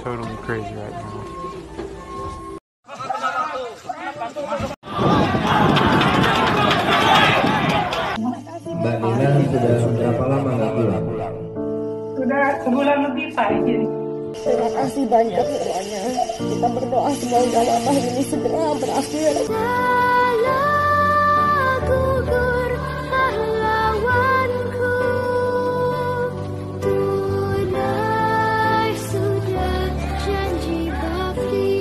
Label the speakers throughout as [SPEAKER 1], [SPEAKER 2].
[SPEAKER 1] totally crazy right now.
[SPEAKER 2] Mbak Nina sudah berapa lama nggak pulang?
[SPEAKER 3] Sudah sebulan lebih Pak izin.
[SPEAKER 4] Terima kasih banyak semuanya. Kita berdoa semoga wabah ini segera berakhir. Gugur pahlawanku, tunai sudah janji bakti.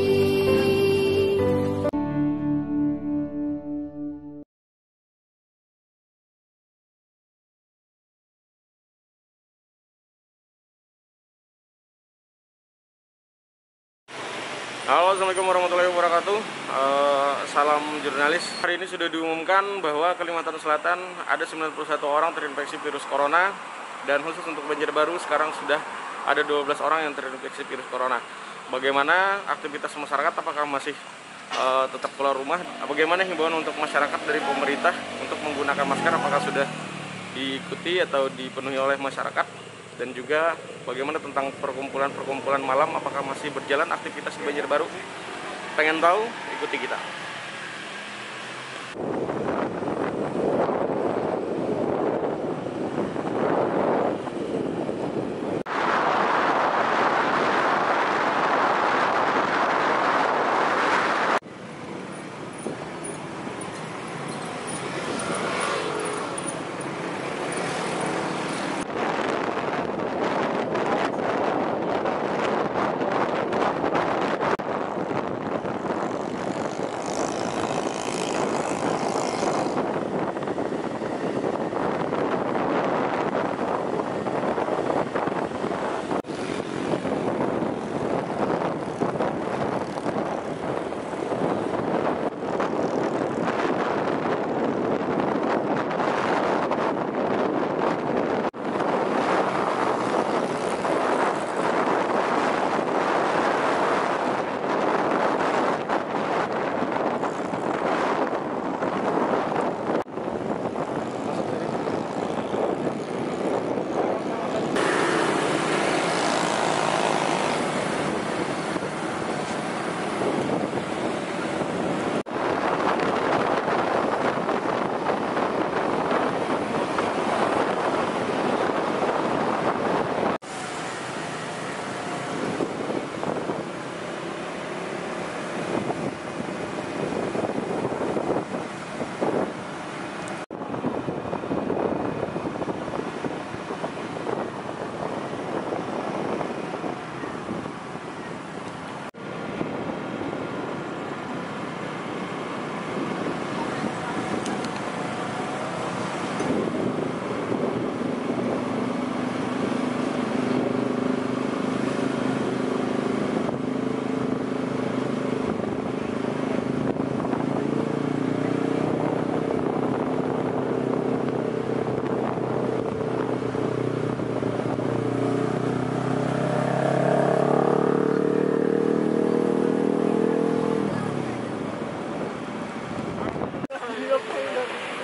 [SPEAKER 5] Halo, assalamualaikum warahmatullahi wabarakatuh. Salam jurnalis. Hari ini sudah diumumkan bahwa Kalimantan Selatan ada 91 orang terinfeksi virus corona, dan khusus untuk Banjarbaru sekarang sudah ada 12 orang yang terinfeksi virus corona. Bagaimana aktivitas masyarakat? Apakah masih tetap keluar rumah? Bagaimana himbauan untuk masyarakat dari pemerintah untuk menggunakan masker? Apakah sudah diikuti atau dipenuhi oleh masyarakat? Dan juga bagaimana tentang perkumpulan malam, apakah masih berjalan aktivitas di Banjarbaru? Pengen tahu? Ikuti kita.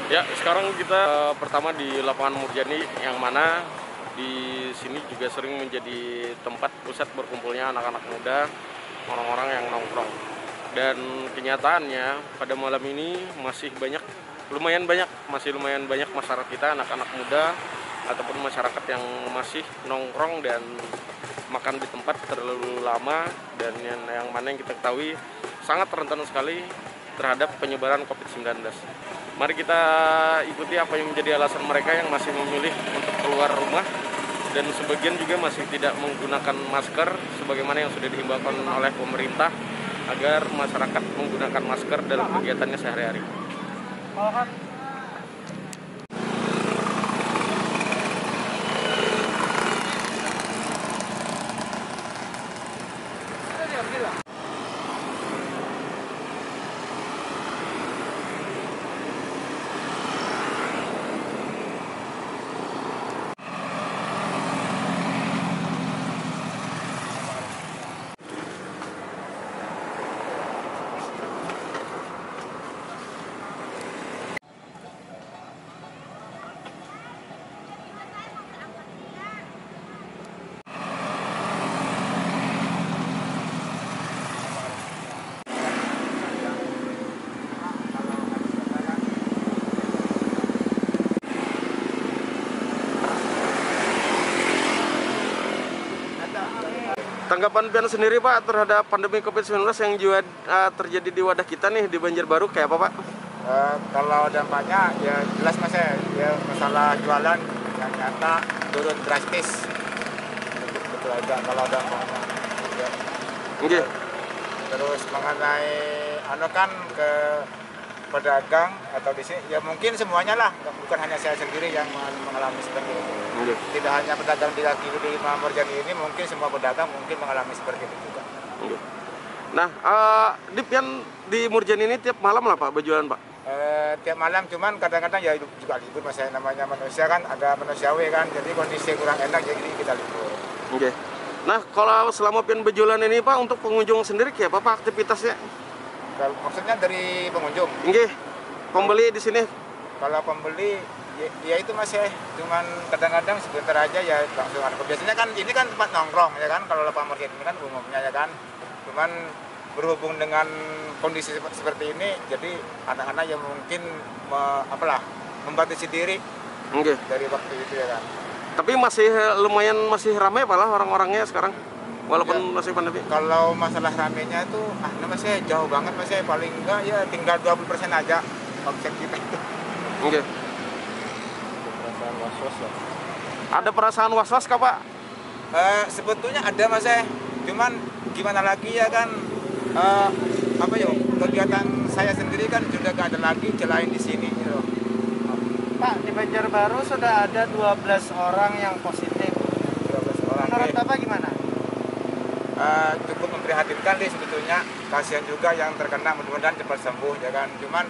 [SPEAKER 5] Ya, sekarang kita pertama di lapangan Murjani, yang mana di sini juga sering menjadi tempat pusat berkumpulnya anak-anak muda, orang-orang yang nongkrong. Dan kenyataannya pada malam ini masih lumayan banyak masyarakat kita, anak-anak muda ataupun masyarakat yang masih nongkrong dan makan di tempat terlalu lama, dan yang mana yang kita ketahui sangat rentan sekali terhadap penyebaran COVID-19. Mari kita ikuti apa yang menjadi alasan mereka yang masih memilih untuk keluar rumah, dan sebagian juga masih tidak menggunakan masker sebagaimana yang sudah dihimbaukan oleh pemerintah agar masyarakat menggunakan masker dalam kegiatannya sehari-hari. Tanggapan Pian sendiri Pak terhadap pandemi COVID-19 yang juga terjadi di wadah kita nih di Banjarbaru kayak apa Pak?
[SPEAKER 1] Kalau dampaknya ya jelas Mas ya masalah jualan yang nyata turun drastis. Betul aja kalau dampaknya. Ya.
[SPEAKER 5] Oke.
[SPEAKER 1] Terus mengenai kan ke pedagang atau di sini ya mungkin semuanya lah, bukan hanya saya sendiri yang mengalami seperti itu. Tidak hanya pedagang di kaki di Murjani ini, mungkin semua pedagang mungkin mengalami seperti itu juga.
[SPEAKER 5] Nah, di Pian di Murjani ini tiap malam lah Pak berjualan Pak?
[SPEAKER 1] Tiap malam, cuman kadang-kadang ya juga libur Mas, namanya manusia kan, ada manusiawi kan, jadi kondisi kurang enak jadi kita libur.
[SPEAKER 5] Oke. Nah, kalau selama Pian berjualan ini Pak untuk pengunjung sendiri kayak apa Pak aktivitasnya?
[SPEAKER 1] Kalau maksudnya dari pengunjung?
[SPEAKER 5] Oke. Pembeli di sini?
[SPEAKER 1] Kalau pembeli ya itu Mas ya, cuman kadang-kadang sebentar aja ya langsung ada. Biasanya kan ini kan tempat nongkrong ya kan, kalau lapangan market ini kan umumnya ya kan. Cuman berhubung dengan kondisi seperti ini, jadi anak-anak yang mungkin membatasi diri dari waktu itu ya kan.
[SPEAKER 5] Tapi masih lumayan masih ramai Pak lah orang-orangnya sekarang, walaupun ya, masih pandemi.
[SPEAKER 1] Kalau masalah ramainya itu, Mas ya jauh banget Mas ya, paling enggak ya tinggal 20% aja omset kita itu.
[SPEAKER 5] Oke.
[SPEAKER 1] Perasaan was-was ya.
[SPEAKER 5] Ada perasaan was-was kah Pak?
[SPEAKER 1] Sebetulnya ada Mas ya, cuman gimana lagi ya kan. Kegiatan saya sendiri kan sudah gak ada lagi selain di sini gitu.
[SPEAKER 6] Pak, di Banjarbaru sudah ada 12 orang yang positif.
[SPEAKER 1] 12 orang.
[SPEAKER 6] Menurut Bapak gimana?
[SPEAKER 1] Cukup memprihatinkan sih sebetulnya. Kasihan juga yang terkena, mudah-mudahan cepat sembuh ya kan. Cuman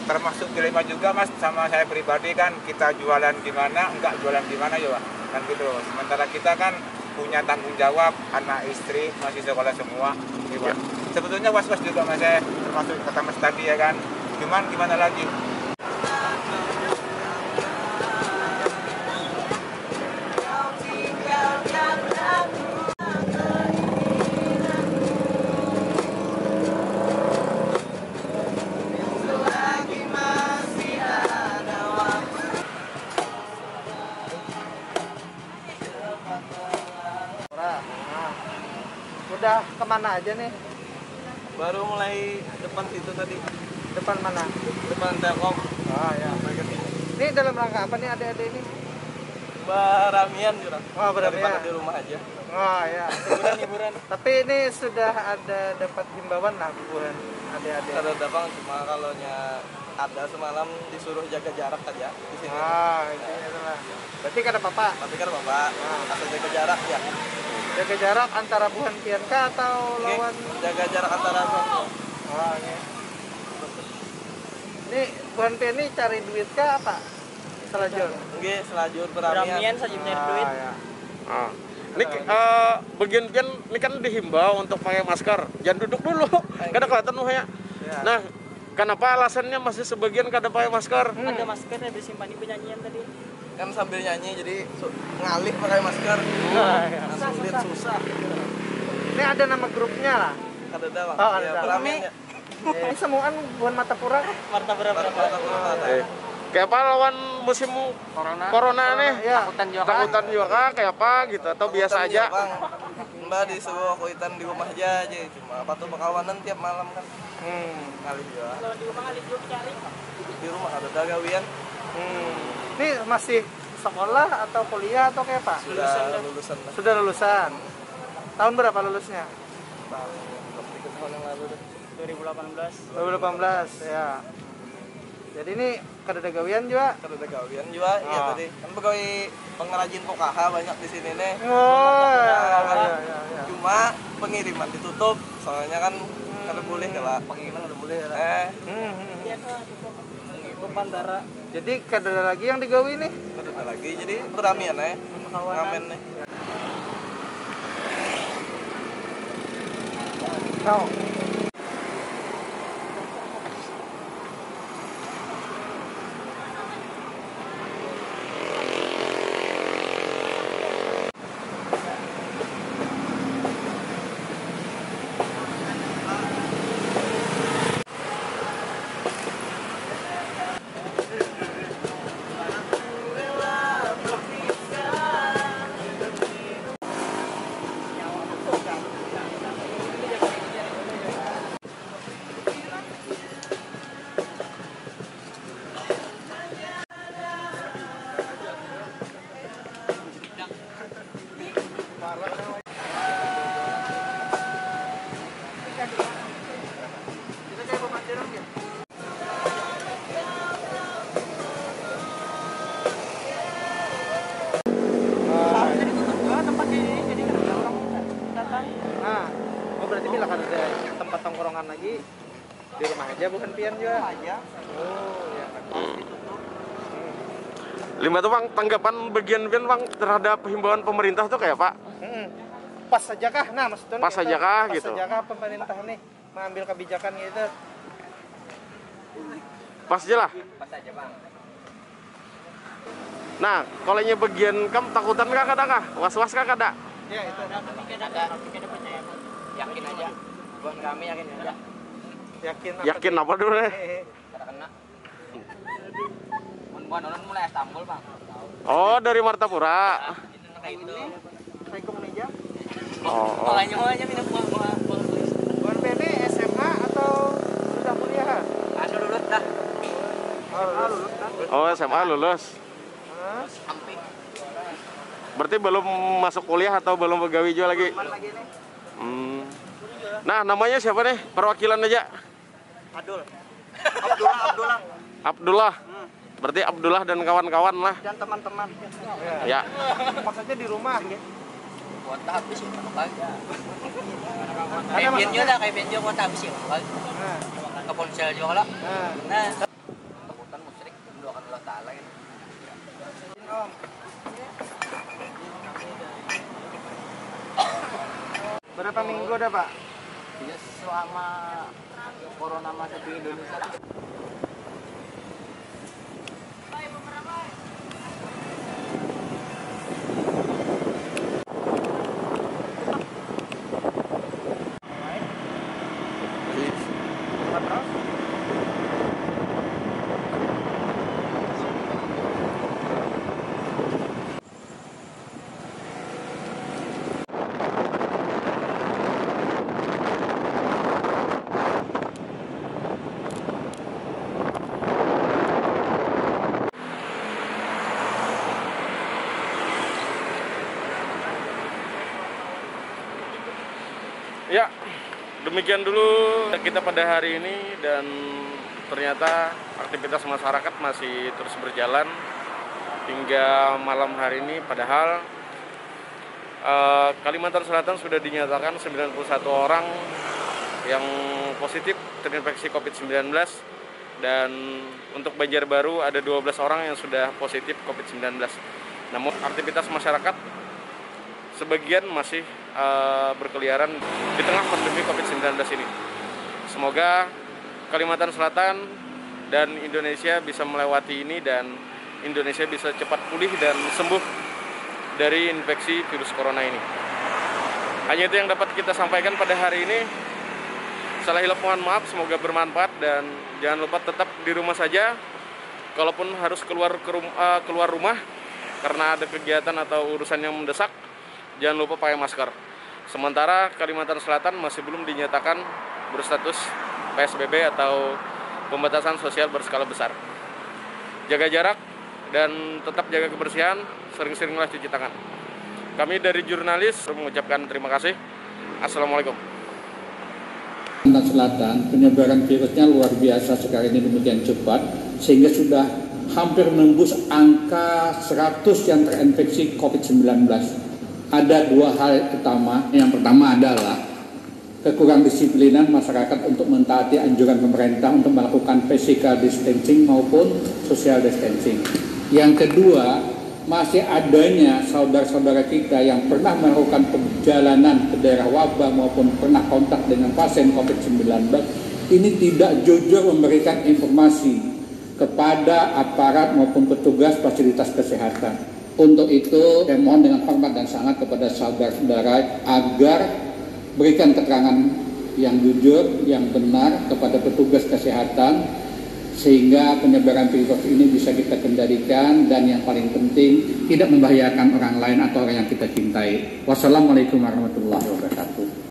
[SPEAKER 1] termasuk dilema juga Mas sama saya pribadi kan, kita jualan di mana, enggak jualan di mana ya kan gitu. Sementara kita kan punya tanggung jawab, anak istri masih sekolah semua gitu. Ya. Sebetulnya was-was juga Mas ya, termasuk kata Mas tadi ya kan. Cuman gimana lagi?
[SPEAKER 6] Udah kemana aja nih?
[SPEAKER 7] Baru mulai depan situ tadi.
[SPEAKER 6] Depan mana?
[SPEAKER 7] Depan Telkom.
[SPEAKER 6] Ya. Ini dalam rangka apa nih adik-adik ini?
[SPEAKER 7] Beramian jurang.
[SPEAKER 6] Oh, beramian.
[SPEAKER 7] Daripada di rumah aja.
[SPEAKER 6] Oh ya.
[SPEAKER 7] Hiburan.
[SPEAKER 6] Tapi ini sudah ada dapat himbauan lah buat adik-adik.
[SPEAKER 7] Ada dapat, cuma kalau ada semalam disuruh jaga jarak aja di sini.
[SPEAKER 6] Itu lah. Berarti kan apa-apa?
[SPEAKER 7] Tapi kan Bapak, asal jaga jarak ya.
[SPEAKER 6] Jaga jarak antara buhan Pianka atau lawan?
[SPEAKER 7] Jaga jarak antara semua.
[SPEAKER 6] Iya. Ini buhan Pian ini cari duit kah apa? Selajur?
[SPEAKER 7] Oke, selajur beramian saja mencari duit.
[SPEAKER 6] Ya.
[SPEAKER 5] Ini bagian Pian ini kan dihimbau untuk pakai masker. Jangan duduk dulu, karena kelihatan ya. Nah, kenapa alasannya masih sebagian kada pakai masker?
[SPEAKER 8] Ada masker yang disimpan di penyanyian tadi.
[SPEAKER 7] Kan sambil nyanyi jadi ngalih pakai masker. Sulit susah.
[SPEAKER 6] Ini ada nama grupnya lah.
[SPEAKER 7] Ada bang.
[SPEAKER 6] Oh, ada.
[SPEAKER 7] Ya, beramian ya.
[SPEAKER 6] Ini semuaan buhan Matapura kan?
[SPEAKER 8] Martabura berapa?
[SPEAKER 5] Kayak apa lawan musim corona nih?
[SPEAKER 6] Ya.
[SPEAKER 5] Takutan juga kayak apa gitu atau biasa aja?
[SPEAKER 7] Bang. Mbak di sebuah kuitan di rumah aja cuma apa tuh bakawanan tiap malam kan. Ngalih juga.
[SPEAKER 8] Kalau di rumah ngalih juga cari.
[SPEAKER 7] Di rumah ada dagawian.
[SPEAKER 6] Ini masih sekolah atau kuliah atau kayak apa?
[SPEAKER 7] Lulusan.
[SPEAKER 6] Sudah lulusan. Tahun berapa lulusnya?
[SPEAKER 7] Tahun yang lalu deh.
[SPEAKER 8] 2018.
[SPEAKER 6] 2018 ya. Jadi ini kadagawian juga.
[SPEAKER 7] Kadagawian juga, iya tadi. Kan pegawai pengrajin PKH banyak di sini nih.
[SPEAKER 6] Ya.
[SPEAKER 7] Cuma pengiriman ditutup, soalnya kan kada boleh kalau pengiriman kada boleh.
[SPEAKER 8] Iya tuh, itu bandara.
[SPEAKER 6] Jadi kada lagi yang digawi nih.
[SPEAKER 7] Kada lagi, jadi beramian ya. Ngamen nih.
[SPEAKER 6] Kau. Nah, oh berarti bila kan ada tempat tongkrongan lagi di rumah aja bukan pian juga? Aja. Oh, ya kan.
[SPEAKER 5] Lima tuh Bang, tanggapan bagian Bang terhadap himbauan pemerintah tuh kayak Pak?
[SPEAKER 6] Pas saja kah? Nah, maksudnya
[SPEAKER 5] Pas saja kah
[SPEAKER 6] pas
[SPEAKER 5] gitu?
[SPEAKER 6] saja kah pemerintah nih mengambil kebijakan gitu?
[SPEAKER 5] Pas aja lah.
[SPEAKER 8] Pas aja Bang.
[SPEAKER 5] Nah, kalau bagian kamu takutan kah kada kah? Was-was kah kada?
[SPEAKER 6] Ya itu.
[SPEAKER 8] Ada percaya Bang. Yakin aja. Buat kami yakin aja.
[SPEAKER 5] Yakin apa dulu deh?
[SPEAKER 8] Kada kena. Mun orang mulai Istanbul Bang.
[SPEAKER 5] Oh, dari Martapura.
[SPEAKER 8] Kayak gitu.
[SPEAKER 6] Naik ke meja.
[SPEAKER 5] Oh.
[SPEAKER 8] Makanya aja minum buang tulis.
[SPEAKER 6] Bukan BD SMA atau sudah kuliah?
[SPEAKER 8] Ada lulus dah.
[SPEAKER 5] Oh, SMA lulus.
[SPEAKER 8] Samping.
[SPEAKER 5] Berarti belum masuk kuliah atau belum begawi juga lagi?
[SPEAKER 6] Lagi nih.
[SPEAKER 5] Nah, namanya siapa nih? Perwakilan aja.
[SPEAKER 6] Abdullah.
[SPEAKER 5] Abdullah. Berarti Abdullah dan kawan-kawan lah.
[SPEAKER 6] Dan teman-teman.
[SPEAKER 5] Ya.
[SPEAKER 6] Pas aja di rumah ya.
[SPEAKER 8] Kuota habis ya pagi. Kayak benjo dah, kayak benjo kuota habis ya pagi. Ke ponsel juga lah. Nah, takutan musyrik mendoakan Allah Taala kan.
[SPEAKER 6] Berapa minggu dah, Pak?
[SPEAKER 8] Ya selama corona masuk di Indonesia lah.
[SPEAKER 5] Ya, demikian dulu kita pada hari ini dan ternyata aktivitas masyarakat masih terus berjalan hingga malam hari ini. Padahal Kalimantan Selatan sudah dinyatakan 91 orang yang positif terinfeksi COVID-19 dan untuk Banjarbaru ada 12 orang yang sudah positif COVID-19. Namun aktivitas masyarakat sebagian masih berkeliaran di tengah pandemi COVID-19 ini. Semoga Kalimantan Selatan dan Indonesia bisa melewati ini dan Indonesia bisa cepat pulih dan sembuh dari infeksi virus corona ini. Hanya itu yang dapat kita sampaikan pada hari ini. Salah hilap mohon maaf, semoga bermanfaat dan jangan lupa tetap di rumah saja. Kalaupun harus keluar rumah karena ada kegiatan atau urusan yang mendesak, jangan lupa pakai masker. Sementara Kalimantan Selatan masih belum dinyatakan berstatus PSBB atau pembatasan sosial berskala besar. Jaga jarak dan tetap jaga kebersihan, sering-seringlah cuci tangan. Kami dari jurnalis mengucapkan terima kasih. Assalamualaikum.
[SPEAKER 9] Kalimantan Selatan penyebaran virusnya luar biasa sekarang ini demikian cepat sehingga sudah hampir menembus angka 100 yang terinfeksi COVID-19. Ada dua hal utama. Yang pertama adalah kekurang disiplinan masyarakat untuk mentaati anjuran pemerintah untuk melakukan physical distancing maupun social distancing. Yang kedua, masih adanya saudara-saudara kita yang pernah melakukan perjalanan ke daerah wabah maupun pernah kontak dengan pasien COVID-19 ini tidak jujur memberikan informasi kepada aparat maupun petugas fasilitas kesehatan. Untuk itu, saya mohon dengan hormat dan sangat kepada saudara-saudara agar berikan keterangan yang jujur, yang benar kepada petugas kesehatan sehingga penyebaran virus ini bisa kita kendalikan dan yang paling penting tidak membahayakan orang lain atau orang yang kita cintai. Wassalamualaikum warahmatullahi wabarakatuh.